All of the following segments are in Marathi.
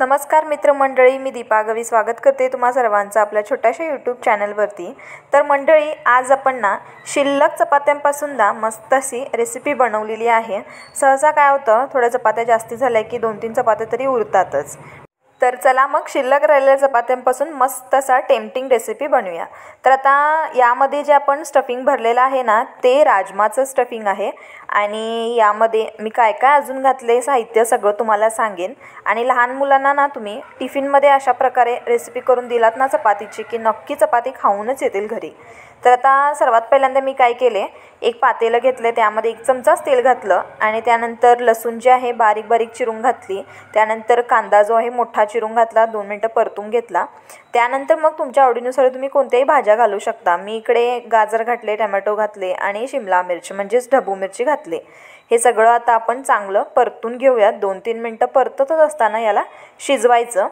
नमस्कार मित्रमंडळी, मी दीपा गवी स्वागत करते तुम्हा सर्वांचं आपल्या छोट्याशा यूट्यूब चॅनलवरती। तर मंडळी, आज आपण ना शिल्लक चपात्यांपासून ना मस्त अशी रेसिपी बनवलेली आहे। सहसा काय होतं, थोड्या चपात्या जास्ती झाल्या की 2-3 चपात्या तरी उरतातच। तर चला मग शिल्लक राहिलेल्या चपात्यांपासून मस्त असा टेम्पटिंग रेसिपी बनवूया। तर आता यामध्ये जे आपण स्टफिंग भरलेलं आहे ना, ते राजमाचं स्टफिंग आहे। आणि यामध्ये मी काय काय अजून घातले साहित्य सगळं तुम्हाला सांगेन। आणि लहान मुलांना ना तुम्ही टिफिनमध्ये अशा प्रकारे रेसिपी करून दिलात ना चपातीची, की नक्की चपाती खाऊनच येतील घरी। तर आता सर्वात पहिल्यांदा मी काय केले, एक पातेलं घेतले, त्यामध्ये 1 चमचाच तेल घातलं आणि त्यानंतर लसूण जे आहे बारीक बारीक चिरून घातली। त्यानंतर कांदा जो आहे मोठा चिरून घातला, 2 मिनिटं परतून घेतला। त्यानंतर मग तुमच्या आवडीनुसार तुम्ही कोणत्याही भाज्या घालू शकता। मी इकडे गाजर घातले, टोमॅटो घातले आणि शिमला मिरची म्हणजेच ढबू मिरची घातले। हे सगळं आता आपण चांगलं परतून घेऊयात। 2-3 मिनिटं परततच असताना याला शिजवायचं।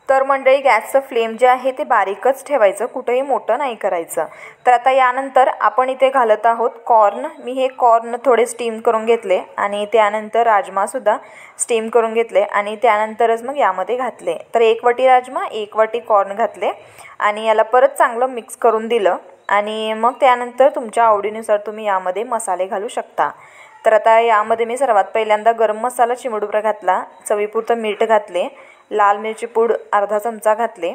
तर मंडळी, गॅसचं फ्लेम जे आहे ते बारीकच ठेवायचं, कुठेही मोठं नाही करायचं। तर आता यानंतर आपण इथे घालत आहोत कॉर्न। मी हे कॉर्न थोडे स्टीम करून घेतले आणि त्यानंतर राजमासुद्धा स्टीम करून घेतले आणि त्यानंतरच मग यामध्ये घातले। तर 1 वाटी राजमा, 1 वाटी कॉर्न घातले आणि याला परत चांगलं मिक्स करून दिलं। आणि मग त्यानंतर तुमच्या आवडीनुसार तुम्ही यामध्ये मसाले घालू शकता। तर आता यामध्ये मी सर्वात पहिल्यांदा गरम मसाला चिमूटभर घातला, चवीपुरतं मीठ घातले, लाल मिरची पूड अर्धा चमचा घातले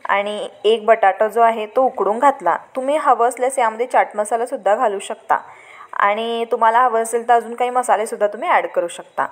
आणि 1 बटाटा जो आहे तो उकडून घातला। तुम्ही हवं असल्यास यामध्ये चाट मसालासुद्धा घालू शकता आणि तुम्हाला हवं असेल तर अजून काही मसालेसुद्धा तुम्ही ॲड करू शकता।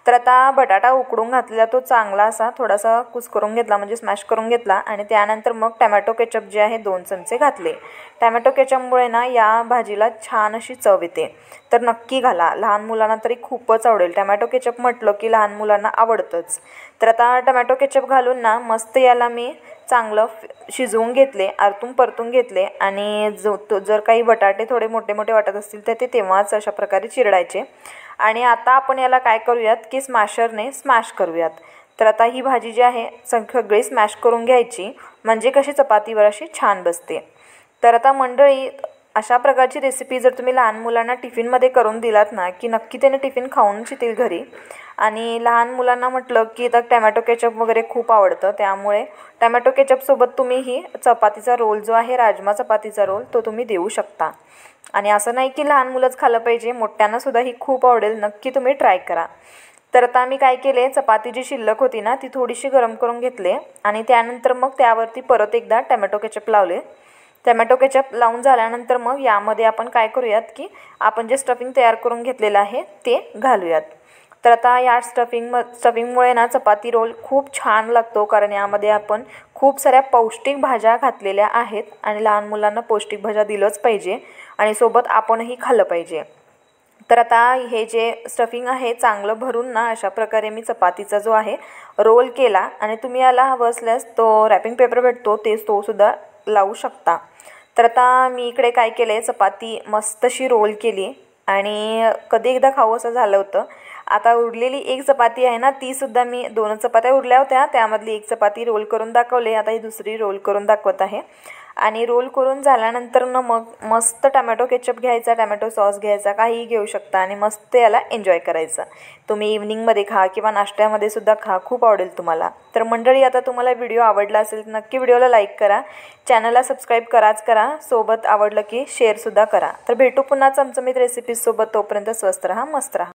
तर आता बटाटा उकडून घातलेला तो चांगला असा थोडासा कुस्करून घेतला, म्हणजे स्मॅश करून घेतला आणि त्यानंतर मग टोमॅटो केचप जे आहे 2 चमचे घातले। टोमॅटो केचपमुळे ना या भाजीला छान अशी चव येते, तर नक्की घाला। लहान मुलांना तरी खूपच आवडेल। टोमॅटो केचप म्हटलं की लहान मुलांना आवडतंच। तर आता टोमॅटो केचप घालून ना मस्त याला मी चांगलं शिजवून घेतले, आरतून परतून घेतले आणि जर काही बटाटे थोडे मोठे मोठे वाटत असतील तर ते तेव्हाच अशा प्रकारे चिरडायचे। आणि आता आपण याला काय करूयात की स्मॅशरने स्मॅश करूयात। तर आता ही भाजी जी आहे सगळी स्मॅश करून घ्यायची, म्हणजे कशी चपातीवर अशी छान बसते। तर आता मंडळी, अशा प्रकारची रेसिपी जर तुम्ही लहान मुलांना टिफिनमध्ये करून दिलात ना, की नक्की त्याने टिफिन खाऊनच येतील घरी। आणि लहान मुलांना म्हटलं की आता टोमॅटो केचप वगैरे खूप आवडतं, त्यामुळे टोमॅटो केचपसोबत तुम्ही ही चपातीचा रोल जो आहे, राजमा चपातीचा रोल, तो तुम्ही देऊ शकता। आणि असं नाही की लहान मुलंच खाल्लं पाहिजे, मोठ्यांनासुद्धा ही खूप आवडेल। नक्की तुम्ही ट्राय करा। तर आता मी काय केले, चपाती जी शिल्लक होती ना ती थोडीशी गरम करून घेतले आणि त्यानंतर मग त्यावरती परत एकदा टोमॅटो केचप लावले। टोमॅटो केचप लावून झाल्यानंतर मग यामध्ये आपण काय करूयात की आपण जे स्टफिंग तयार करून घेतलेलं आहे ते घालूयात। तर आता या स्टफिंगमुळे ना चपाती रोल खूप छान लागतो, कारण यामध्ये आपण खूप साऱ्या पौष्टिक भाज्या घातलेल्या आहेत आणि लहान मुलांना पौष्टिक भाज्या दिलंच पाहिजे आणि सोबत आपणही खाल्लं पाहिजे। तर आता हे जे स्टफिंग आहे चांगलं भरून ना अशा प्रकारे मी चपातीचा जो आहे रोल केला आणि तुम्ही याला हवं असल्यास तो रॅपिंग पेपर भेटतो तो सुद्धा लावू शकता। तर आता मी इकडे काय केले, चपाती मस्त अशी रोल केली आणि कधी एकदा खाऊ असं झालं होतं। आता उरलेली 1 चपाती आहे ना, ती सुद्धा मी 2 चपात्या उरल्या होत्या, त्यामधली 1 चपाती रोल करून दाखवले। आता ही दुसरी रोल करून दाखवत आहे। आणि रोल करून झाल्यानंतर ना मग मस्त टोमॅटो केचप घ्यायचा, टोमॅटो सॉस घ्यायचा, काहीही घेऊ शकता आणि मस्त याला एन्जॉय करायचं। तुम्ही इव्हनिंगमध्ये खा किंवा नाश्त्यामध्ये सुद्धा खा, खूप आवडेल तुम्हाला। तर मंडळी, आता तुम्हाला व्हिडिओ आवडला असेल तर नक्की व्हिडिओला लाईक करा, चॅनलला सबस्क्राईब करा, सोबत आवडलं की शेअरसुद्धा करा। तर भेटू पुन्हा चमचमीत रेसिपीजसोबत, तोपर्यंत स्वस्त राहा, मस्त राहा।